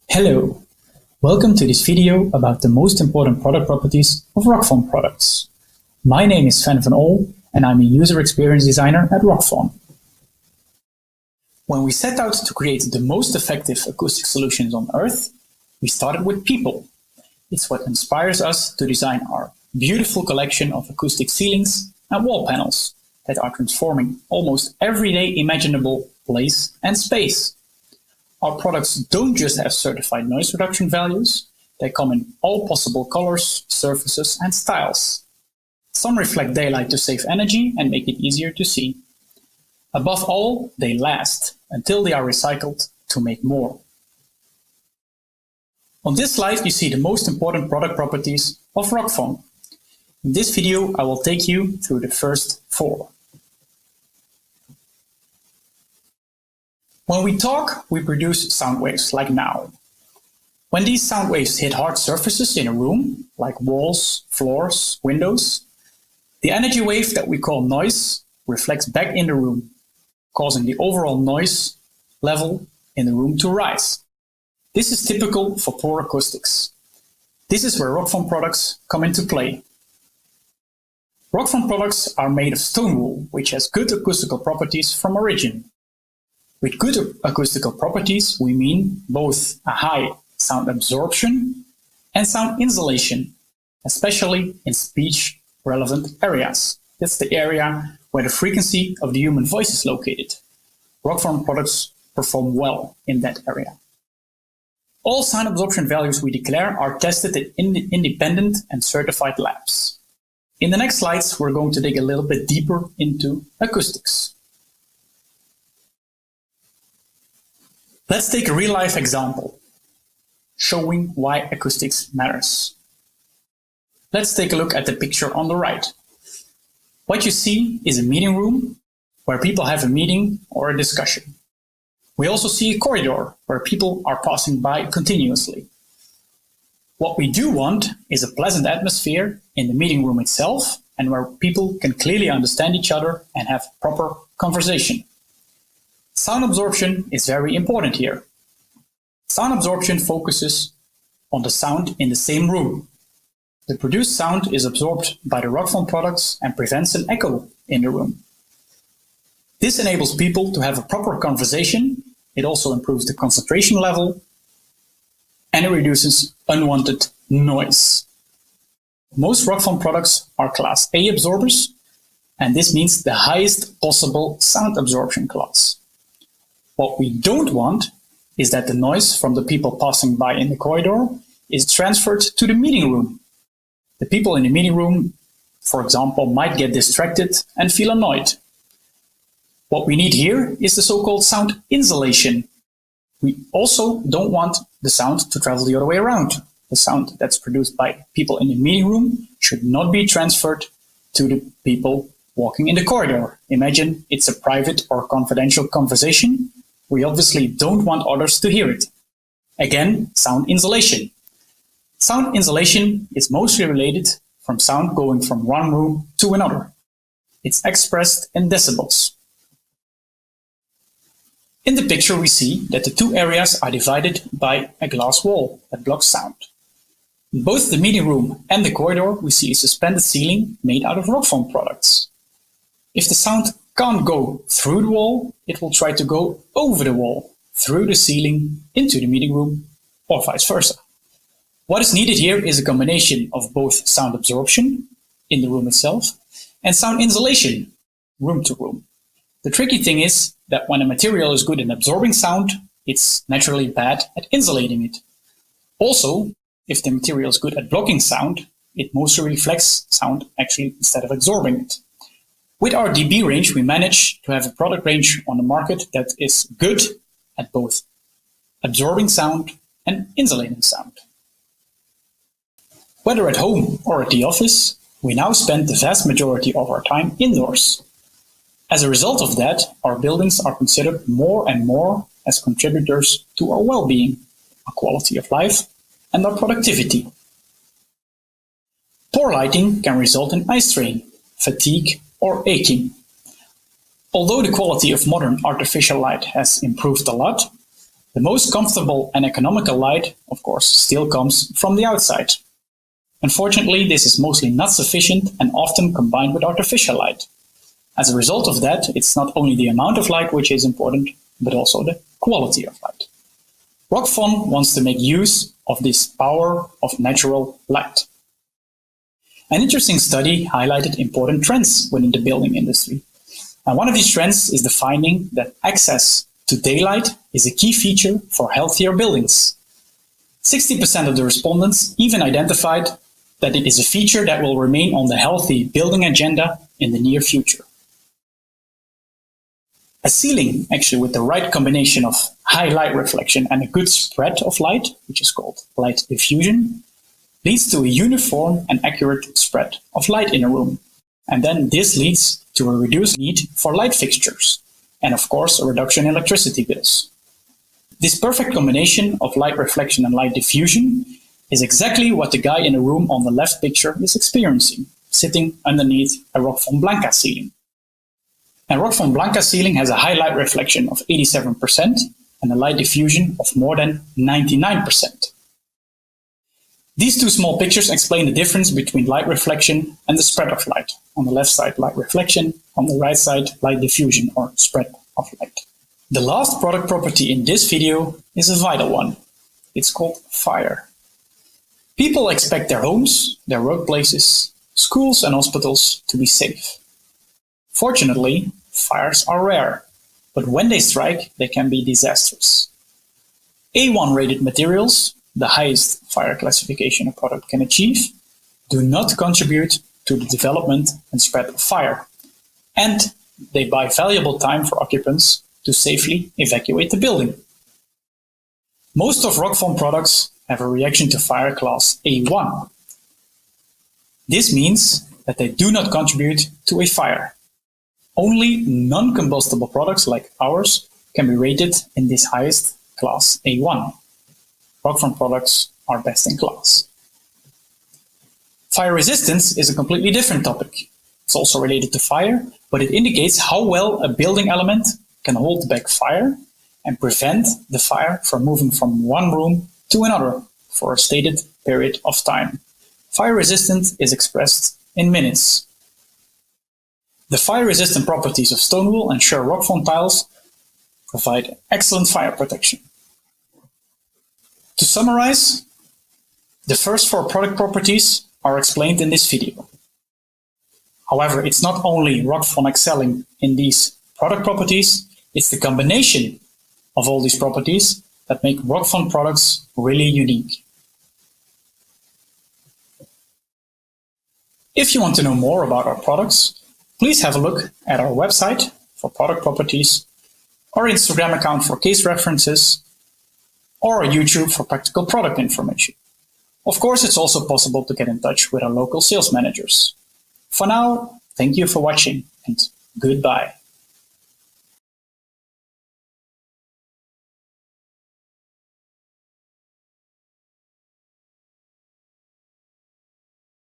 Hello, welcome to this video about the most important product properties of Rockfon products. My name is Sven van Ol and I'm a user experience designer at Rockfon. When we set out to create the most effective acoustic solutions on Earth, we started with people. It's what inspires us to design our beautiful collection of acoustic ceilings and wall panels that are transforming almost everyday imaginable place and space. Our products don't just have certified noise reduction values, they come in all possible colors, surfaces and styles. Some reflect daylight to save energy and make it easier to see. Above all, they last until they are recycled to make more. On this slide you see the most important product properties of Rockfon. In this video I will take you through the first 4. When we talk, we produce sound waves like now. When these sound waves hit hard surfaces in a room, like walls, floors, windows, the energy wave that we call noise reflects back in the room, causing the overall noise level in the room to rise. This is typical for poor acoustics. This is where Rockfon products come into play. Rockfon products are made of stone wool, which has good acoustical properties from origin. With good acoustical properties, we mean both a high sound absorption and sound insulation, especially in speech-relevant areas. That's the area where the frequency of the human voice is located. Rockfon products perform well in that area. All sound absorption values we declare are tested in independent and certified labs. In the next slides, we're going to dig a little bit deeper into acoustics. Let's take a real-life example, showing why acoustics matters. Let's take a look at the picture on the right. What you see is a meeting room where people have a meeting or a discussion. We also see a corridor where people are passing by continuously. What we do want is a pleasant atmosphere in the meeting room itself and where people can clearly understand each other and have proper conversation. Sound absorption is very important here. Sound absorption focuses on the sound in the same room. The produced sound is absorbed by the Rockfon products and prevents an echo in the room. This enables people to have a proper conversation. It also improves the concentration level and it reduces unwanted noise. Most Rockfon products are Class A absorbers, and this means the highest possible sound absorption class. What we don't want is that the noise from the people passing by in the corridor is transferred to the meeting room. The people in the meeting room, for example, might get distracted and feel annoyed. What we need here is the so-called sound insulation. We also don't want the sound to travel the other way around. The sound that's produced by people in the meeting room should not be transferred to the people walking in the corridor. Imagine it's a private or confidential conversation. We obviously don't want others to hear it. Again, sound insulation. Sound insulation is mostly related from sound going from one room to another. It's expressed in decibels. In the picture we see that the two areas are divided by a glass wall that blocks sound. In both the meeting room and the corridor we see a suspended ceiling made out of Rockfon products. If the sound can't go through the wall, it will try to go over the wall, through the ceiling, into the meeting room, or vice versa. What is needed here is a combination of both sound absorption, in the room itself, and sound insulation, room to room. The tricky thing is that when a material is good in absorbing sound, it's naturally bad at insulating it. Also, if the material is good at blocking sound, it mostly reflects sound actually instead of absorbing it. With our dB range, we manage to have a product range on the market that is good at both absorbing sound and insulating sound. Whether at home or at the office, we now spend the vast majority of our time indoors. As a result of that, our buildings are considered more and more as contributors to our well-being, our quality of life, and our productivity. Poor lighting can result in eye strain, fatigue, or aching. Although the quality of modern artificial light has improved a lot, The most comfortable and economical light, of course, still comes from the outside. Unfortunately, this is mostly not sufficient and often combined with artificial light. As a result of that, it's not only the amount of light which is important, but also the quality of light. Rockfon wants to make use of this power of natural light. An interesting study highlighted important trends within the building industry. And one of these trends is the finding that access to daylight is a key feature for healthier buildings. 60% of the respondents even identified that it is a feature that will remain on the healthy building agenda in the near future. A ceiling, actually with the right combination of high light reflection and a good spread of light, which is called light diffusion, leads to a uniform and accurate spread of light in a room. And then this leads to a reduced need for light fixtures, and of course a reduction in electricity bills. This perfect combination of light reflection and light diffusion is exactly what the guy in the room on the left picture is experiencing, sitting underneath a Rockfon Blanca ceiling. A Rockfon Blanca ceiling has a high light reflection of 87% and a light diffusion of more than 99%. These two small pictures explain the difference between light reflection and the spread of light. On the left side, light reflection, on the right side, light diffusion or spread of light. The last product property in this video is a vital one. It's called fire. People expect their homes, their workplaces, schools and hospitals to be safe. Fortunately, fires are rare, but when they strike, they can be disastrous. A1 rated materials, the highest fire classification a product can achieve, do not contribute to the development and spread of fire, and they buy valuable time for occupants to safely evacuate the building. Most of Rockfon products have a reaction to fire class A1. This means that they do not contribute to a fire. Only non-combustible products like ours can be rated in this highest class A1. Rockfon products are best in class. Fire resistance is a completely different topic. It's also related to fire, but it indicates how well a building element can hold back fire and prevent the fire from moving from one room to another for a stated period of time. Fire resistance is expressed in minutes. The fire-resistant properties of stone wool and Sure Rockfon tiles provide excellent fire protection. To summarize, the first 4 product properties are explained in this video. However, it's not only Rockfon excelling in these product properties, it's the combination of all these properties that make Rockfon products really unique. If you want to know more about our products, please have a look at our website for product properties, our Instagram account for case references, or our YouTube for practical product information. Of course, it's also possible to get in touch with our local sales managers. For now, thank you for watching and goodbye.